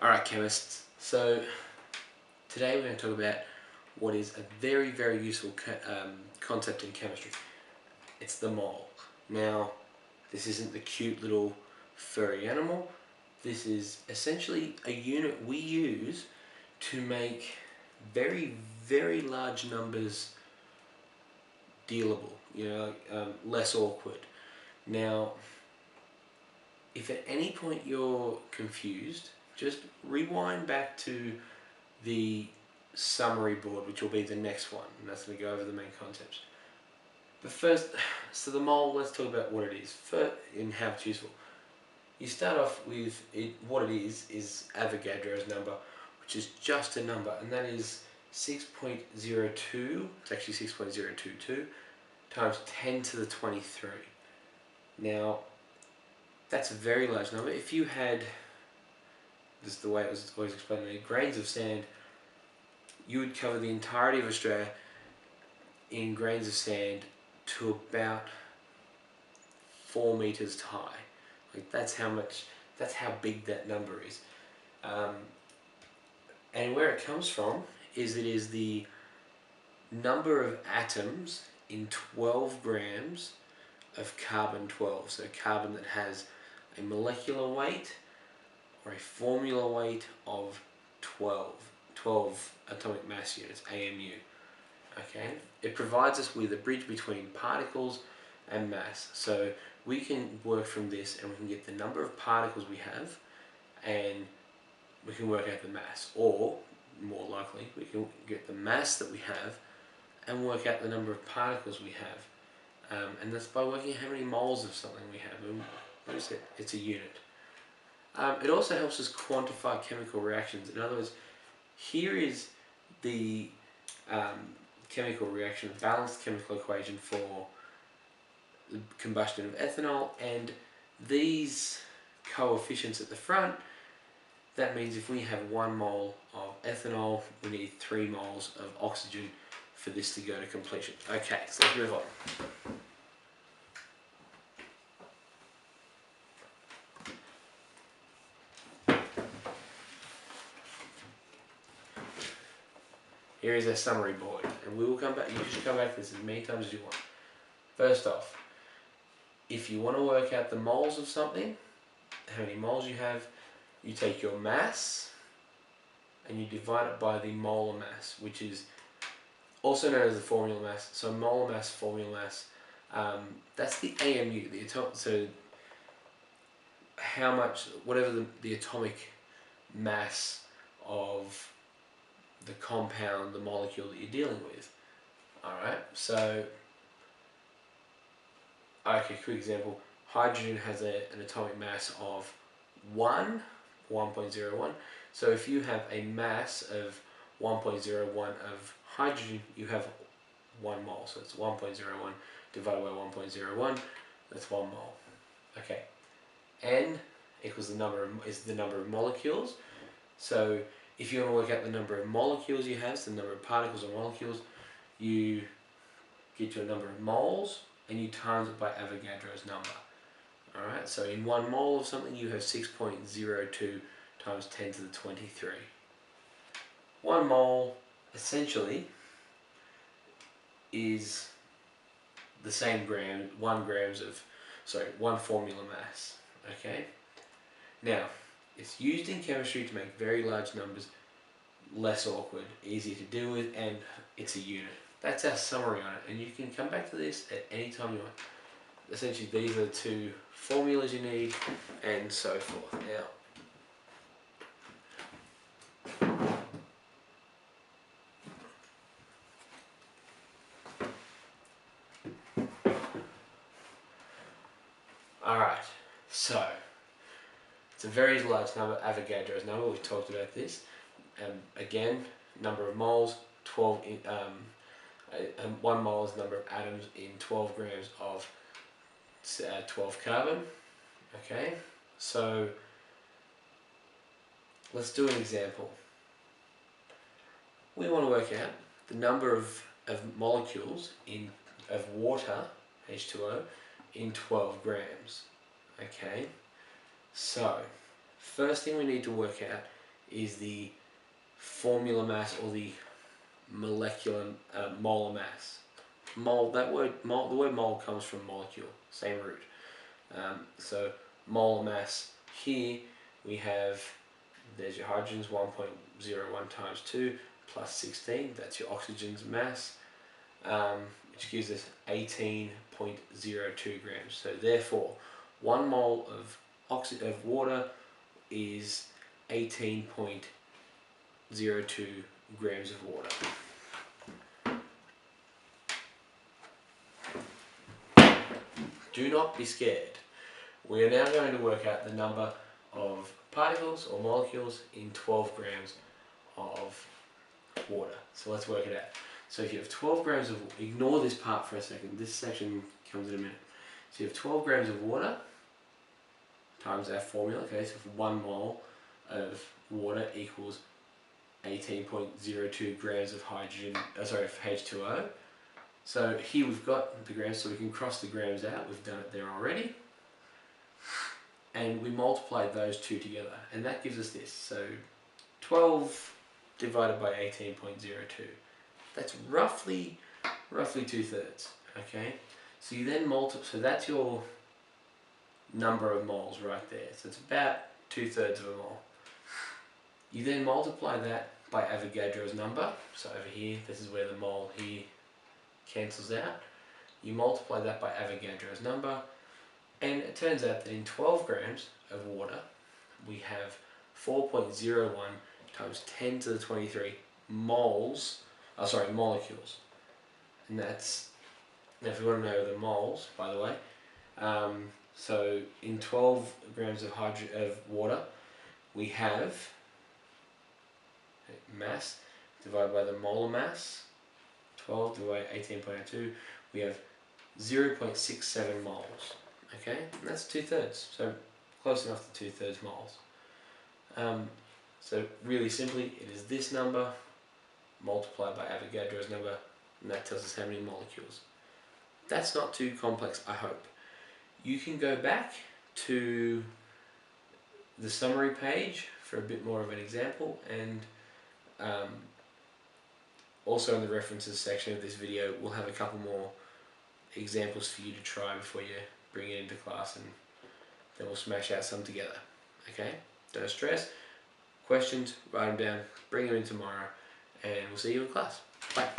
Alright chemists, so today we're going to talk about what is a very, very useful concept in chemistry. It's the mole. Now, this isn't the cute little furry animal. This is essentially a unit we use to make very, very large numbers dealable, less awkward. Now, if at any point you're confused, just rewind back to the summary board, which will be the next one, and that's going to go over the main concepts. But first, so the mole, let's talk about what it is and how it's useful. You start off with what it is Avogadro's number, which is just a number, and that is 6.02, it's actually 6.022, times 10 to the 23. Now, that's a very large number. If you had, this is the way it was always explained to me, grains of sand, you would cover the entirety of Australia in grains of sand to about 4 meters high. Like that's how big that number is. And where it comes from is it is the number of atoms in 12 grams of carbon-12. So carbon that has a molecular weight or a formula weight of 12 atomic mass units, AMU. Okay, it provides us with a bridge between particles and mass. So we can work from this and we can get the number of particles we have and we can work out the mass, or more likely we can get the mass that we have and work out the number of particles we have. And that's by working out how many moles of something we have. And what is it? It's a unit. It also helps us quantify chemical reactions. In other words, here is the chemical reaction, balanced chemical equation for the combustion of ethanol, and these coefficients at the front, that means if we have 1 mole of ethanol, we need 3 moles of oxygen for this to go to completion. Okay, so let's move on. Here is our summary board, and we will come back. You should come back to this as many times as you want. First off, if you want to work out the moles of something, how many moles you have, you take your mass and you divide it by the molar mass, which is also known as the formula mass. So molar mass, formula mass, that's the AMU, the atomic. So how much, whatever the atomic mass of the compound, the molecule that you're dealing with. Alright, so, okay, quick example. Hydrogen has an atomic mass of 1.01. So if you have a mass of 1.01 of hydrogen, you have 1 mole. So it's 1.01 divided by 1.01, that's 1 mole. Okay, N equals the number of molecules. So if you want to work out the number of molecules you have, so the number of particles or molecules, you get to a number of moles and you times it by Avogadro's number. Alright, so in 1 mole of something you have 6.02 times 10 to the 23. 1 mole essentially is the same 1 formula mass. Okay? Now, it's used in chemistry to make very large numbers less awkward, easier to deal with, and it's a unit. That's our summary on it, and you can come back to this at any time you want. Essentially, these are the 2 formulas you need, and so forth. Alright, so it's a very large number, Avogadro's number, we've talked about this. Again, number of moles, 1 mole is the number of atoms in 12 grams of 12 carbon. Okay, so let's do an example. We want to work out the number of molecules of water, H2O, in 12 grams. Okay, so first thing we need to work out is the formula mass or the molecular molar mass. Mole, the word mole comes from molecule, same root. So molar mass here we have, there's your hydrogens, 1.01 times 2 plus 16, that's your oxygen's mass, which gives us 18.02 grams. So therefore 1 mole of water is 18.02 grams of water. Do not be scared. We are now going to work out the number of particles or molecules in 12 grams of water. So let's work it out. So if you have 12 grams of, ignore this part for a second, this section comes in a minute. So you have 12 grams of water times our formula, okay, so for 1 mole of water equals 18.02 grams of hydrogen, of H2O. So here we've got the grams, so we can cross the grams out, we've done it there already. And we multiply those two together, and that gives us this. So 12 divided by 18.02. That's roughly 2/3, okay? So you then multiply, so that's your number of moles right there. So it's about 2/3 of a mole. You then multiply that by Avogadro's number. So over here, this is where the mole here cancels out. You multiply that by Avogadro's number, and it turns out that in 12 grams of water, we have 4.01 times 10 to the 23 molecules. And that's, now if you want to know the moles, by the way, so in 12 grams of water, we have mass divided by the molar mass, 12 divided by 18.02, we have 0.67 moles. Okay, and that's 2/3, so close enough to 2/3 moles. So really simply, it is this number multiplied by Avogadro's number, and that tells us how many molecules. That's not too complex, I hope. You can go back to the summary page for a bit more of an example, and also in the references section of this video we'll have a couple more examples for you to try before you bring it into class, and then we'll smash out some together. Okay, don't stress. Questions, write them down, bring them in tomorrow, and we'll see you in class. Bye.